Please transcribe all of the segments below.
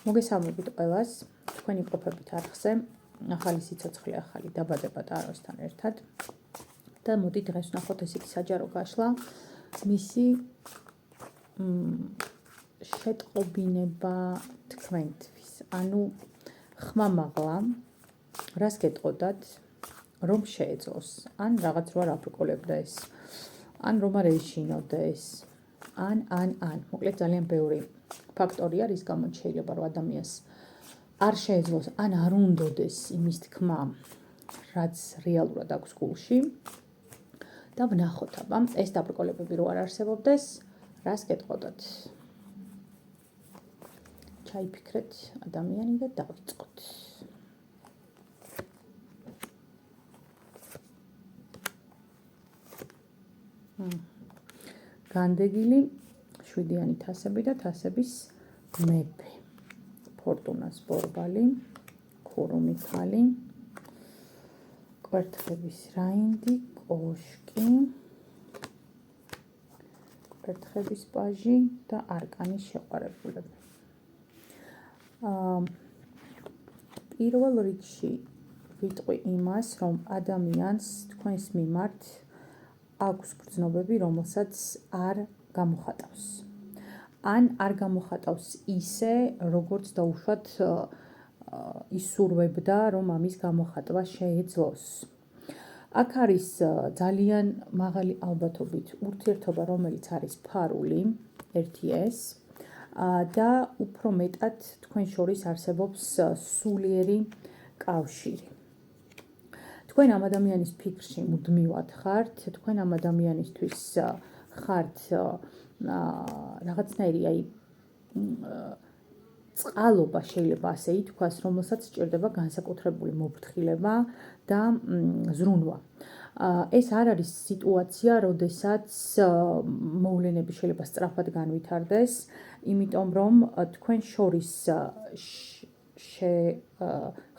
მოგესალმებით ყველას, თქვენი ყოფებით არხზე, ახალი სიცოცხლე, ახალი დაბადება პატაროსთან ერთად. და მოდი დღეს ვნახოთ ესეთი საჯარო გაშლა, მისი შეტყობინება თქვენთვის. ანუ ხმამაღლა, რას გეტყოდათ, რომ შეეძლოს, ან რაღაც რო არ აბრკოლებდეს, ან რომ არ ეშინოდეს, ან. მოკლედ ძალიან ბევრი ფაქტორია, რის გამოც შეიძლება რომ ადამიანს არ შეეძლოს, ან არ უნდოდეს იმის თქმა, რაც რეალურად აქვს გულში. და ვნახოთ აბა, ეს დაბრკოლებები რო არ არსებობდეს, რას გეტყოდათ. ჩაიფიქრეთ ადამიანი და დავიწყოთ. განდეგილი 7-იანი თასები და თასების მეფე. ფორტუნას ბორბალი, ქურუმი ქალი, კვერთხების რაინდი, კოშკი, კვერთხების პაჟი და არკანის შეყვარებულები. პირველ რიგში ვიტყვი იმას, რომ ადამიანს თქვენს მიმართ აქვს გრძნობები, რომელსაც არ გამოხატავს. ან არ გამოხატავს ისე, როგორც დაუშვათ ისურვებდა, რომ ამის გამოხატვა შეეძლოს. აქ არის ძალიან მაღალი ალბათობით ურთიერთობა, რომელიც არის ფარული, ერთი ეს, და უფრო მეტად თქვენ შორის არსებობს სულიერი კავშირი. თქვენ ამ ადამიანის ფიქრში მუდმივად ხართ, თქვენ ამ ადამიანისთვის ხართ რაღაცნაირი წყალობა შეიძლება ასე ითქვას, რომელსაც სჭირდება განსაკუთრებული მოფრთხილება და ზრუნვა. ეს არ არის სიტუაცია, როდესაც მოვლენები შეიძლება სწრაფად განვითარდეს, იმიტომ რომ თქვენ შორის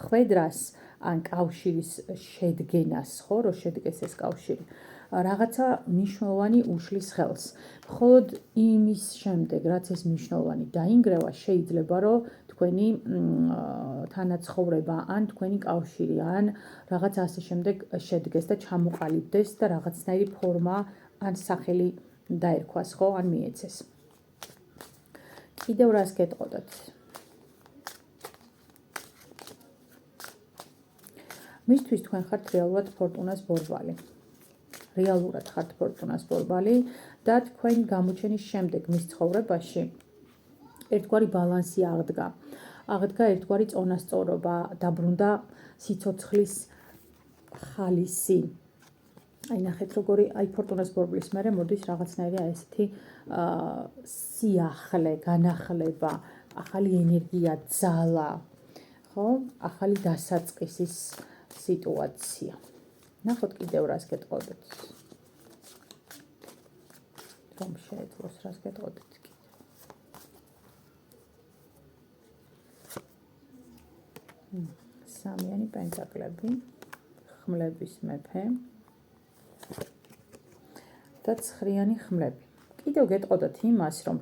ხვედრას ან კავშირის შედგენას, ხო, რო შედგეს ეს კავშირი, რაღაცა მნიშვნელოვანი უშლის ხელს. მხოლოდ იმის შემდეგ, რაც ეს მნიშვნელოვანი დაინგრევა, შეიძლება რომ თქვენი თანაცხოვრება ან თქვენი კავშირი ან რაღაც ასე შემდეგ შედგეს და ჩამოყალიბდეს და რაღაცნაირი ფორმა ან სახელი დაერქვას, ხო, ან მიეცეს. კიდევ რას გეტყოდათ? მისთვის თქვენ ხართ რეალურად ფორტუნას ბორბალი. რეალურად ხართ ფორტუნას ბორბალი და თქვენ გამოჩენის შემდეგ მის ცხოვრებაში ერთგვარი ბალანსი აღდგა. აღდგა ერთგვარი წონასწორობა, დაბრუნდა სიცოცხლის ხალისი. ნახეთ როგორი ფორტუნას ბორბლის მერე მოდის რაღაცნაირი ესეთი სიახლე, განახლება, ახალი ენერგია, ძალა, ხო? ახალი დასაწყისის სიტუაცია. ნახოთ კიდევ რას გეტყოდეთ. რომ შეეძლოს, რას გეტყოდეთ კიდევ. სამიანი პენტაკლები, ხმლების მეფე და 9-იანი ხმლები. კიდევ გეტყოდათ იმას, რომ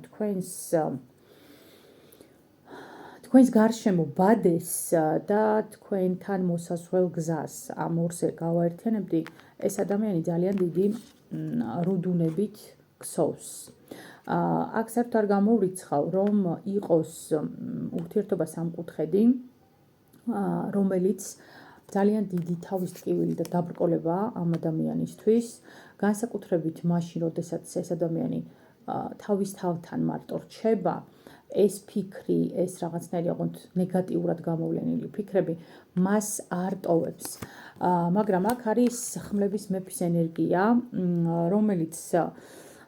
თქვენს გარშემო ბადეს და თქვენთან მოსასვლელ გზას ამ ორს გავაერთიანებდი, ეს ადამიანი ძალიან დიდი რუდუნებით ქსოვს. აქ საერთოდ არ გამოვრიცხავ, რომ იყოს ურთიერთობა სამკუთხედი, რომელიც ძალიან დიდი თავის ტკივილი და დაბრკოლებაა ამ ადამიანისთვის, განსაკუთრებით მაშინ, როდესაც ეს ადამიანი თავის თავთან მარტო რჩება, ეს ფიქრი, ეს რაღაცნაირი ოღონდ ნეგატიურად გამოვლენილი ფიქრები მას არ ტოვებს. მაგრამ აქ არის ხმლების მეფის ენერგია, რომელიც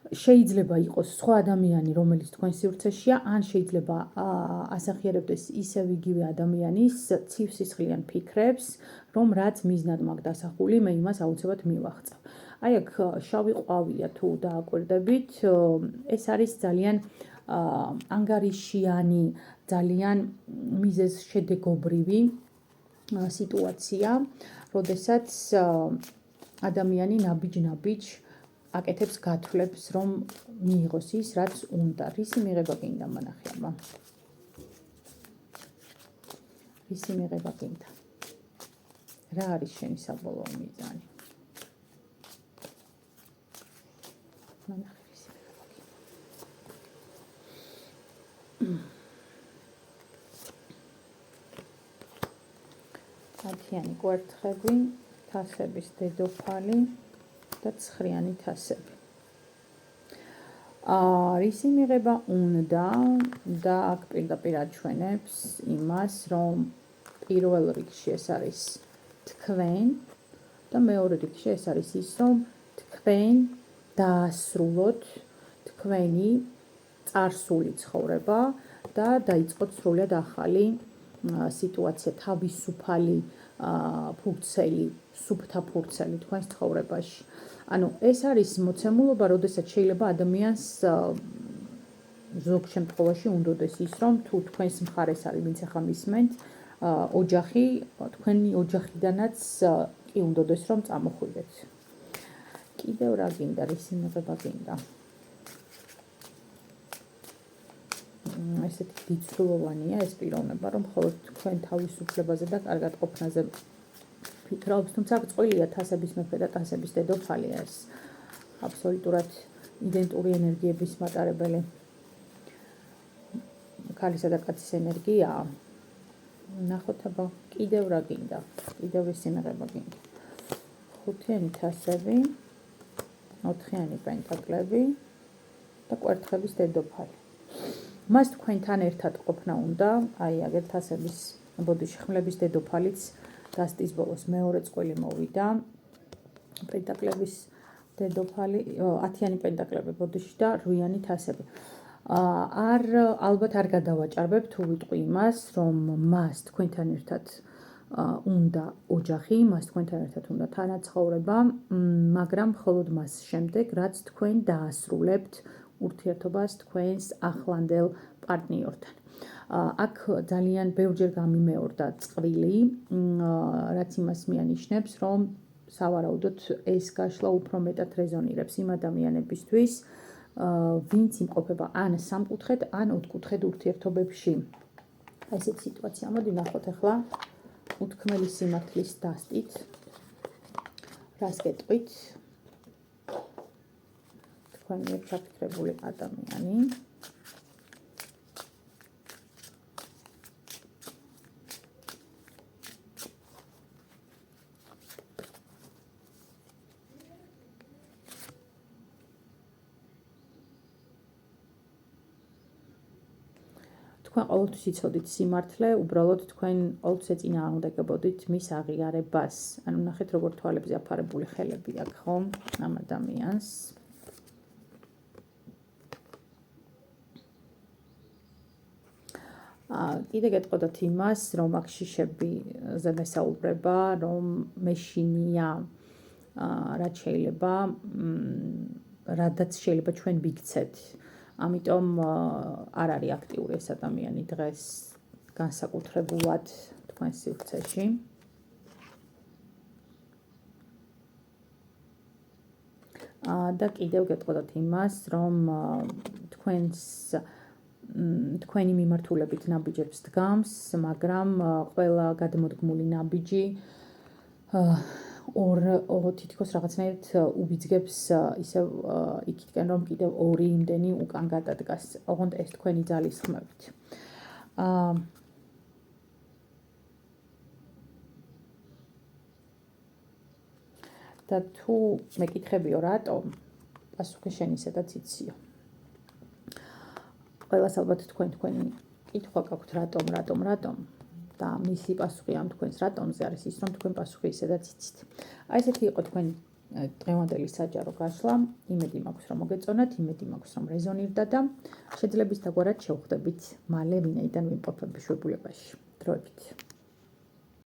შეიძლება იყოს სხვა ადამიანი, რომელიც თქვენ სივრცეშია, ან შეიძლება ასახიერებდეს ისევ იგივე ადამიანის ცივსისხლიან ფიქრებს, რომ რაც მიზნად მაქვს დასახული, მე იმას აუცილებლად მივაღწევ. აი აქ შავი ყვავია თუ დააკვირდებით, ეს არის ძალიან ანგარიშიანი, ძალიან მიზეზშედეგობრივი სიტუაცია, როდესაც ადამიანი ნაბიჯ-ნაბიჯ აკეთებს გათვლებს, რომ მიიღოს ის, რაც უნდა. რისი მიღება გინდა მონახე აბა. ისი მიღება გინდა? რა არის შენი საბოლოო მიზანი? ნახე ისი მიღება გინდა. 10-იანი კვერთხები, თასების დედოფალი და 9-იანი თასები. რისი მიღება უნდა და აქ პირდაპირ აჩვენებს იმას, რომ პირველ რიგში ეს არის თქვენ და მეორე რიგში ეს არის ის, რომ თქვენ დაასრულოთ თქვენი წარსული ცხოვრება და დაიწყოთ სრულად ახალი სიტუაცია, თავისუფალი ფურცელი, სუფთა ფურცელი თქვენს ცხოვრებაში. ანუ ეს არის მოცემულობა, როდესაც შეიძლება ადამიანს ზოგ შემთხვევაში უნდოდეს ის, რომ თუ თქვენს მხარეს არის, ვინც ახლა მისმენთ, ოჯახი, თქვენი ოჯახიდანაც კი უნდოდეს, რომ წამოხვიდეთ. კიდევ რა გინდა, რისი მიღება გინდა? ესეთი დიდწლოვანია ეს პიროვნება, რომ მხოლოდ თქვენ თავისუფლებაზე და კარგად ყოფნაზე ფიქრობს, თუმცა წყვილია თასების მეფე და თასების დედოფალი ეს აბსოლუტურად იდენტური ენერგიების მატარებელი. ქალისა და კაცის ენერგიაა. ნახოთ აბა კიდევ რა გინდა? კიდევ ისი მიღება გინდა? 5-იანი თასები, 4-იანი პენტაკლები და კვერთხების დედოფალი. მას თქვენთან ერთად ყოფნა უნდა, აი აგერ თასების ბოდიში ხმლების დედოფალიც დასტის ბოლოს მეორე წყვილი მოვიდა. პენტაკლების დედოფალი, 10-იანი პენტაკლები ბოდიში და 8-იანი თასები. ალბათ არ გადავაჭარბებ თუ ვიტყვი იმას, რომ მას თქვენთან ერთად უნდა ოჯახი, მას თქვენთან ერთად უნდა თანაცხოვრება, მაგრამ მხოლოდ მას შემდეგ, რაც თქვენ დაასრულებთ ურთიერთობას თქვენს ახლანდელ პარტნიორთან. აქ ძალიან ბევრჯერ გამიმეორდა წყვილი, რაც იმას მიანიშნებს, რომ სავარაუდოდ ეს გაშლა უფრო მეტად რეზონირებს იმ ადამიანებისთვის, ვინც იმყოფება ან სამკუთხედ, ან ოთხკუთხედ ურთიერთობებში. ესეთი სიტუაცია. მოდი ნახოთ ახლა უთქმელი სიმართლის დასტით. რას გეტყვით? თქვენ მიერ ჩაფიქრებული ადამიანი. თქვენ ყოველთვის იცოდით სიმართლე, უბრალოდ თქვენ ყოველთვის ეწინააღმდეგებოდით მის აღიარებას. ანუ ნახეთ როგორ თვალებზე აფარებული ხელები აქვს, ხო, ამ ადამიანს. კიდე გეტყოდათ იმას, რომ აქ შიშებზე მესაუბრება, რომ მეშინია რაც შეიძლება, რადაც შეიძლება ჩვენ ვიქცეთ. ამიტომ არ არის აქტიური ეს ადამიანი დღეს განსაკუთრებულად თქვენ სივრცეში. და კიდევ გეტყოდათ იმას, რომ თქვენი მიმართულებით ნაბიჯებს დგამს, მაგრამ ყველა გადმოდგმული ნაბიჯი თითქოს რაღაცნაირად უბიძგებს ისევ იქითკენ, რომ კიდევ ორი იმდენი უკან გადადგას. ოღონდ ეს თქვენი ძალისხმევით. და თუ მეკითხებიო რატომ, პასუხი შენი სადაც იციო. ყველას ალბათ თქვენი კითხვა გაქვთ რატომ და მისი პასუხი ამ თქვენს რატომზე არის ის, რომ თქვენ პასუხი ისედაც იცით. აი ესეთი იყო თქვენი დღევანდელი საჯარო გაშლა. იმედი მაქვს, რომ მოგეწონათ, იმედი მაქვს, რომ რეზონირდა და შეძლებს დაგვარად შევხვდებით მალე ვინაიდან ვიმყოფები შვებულებაში. დროებით.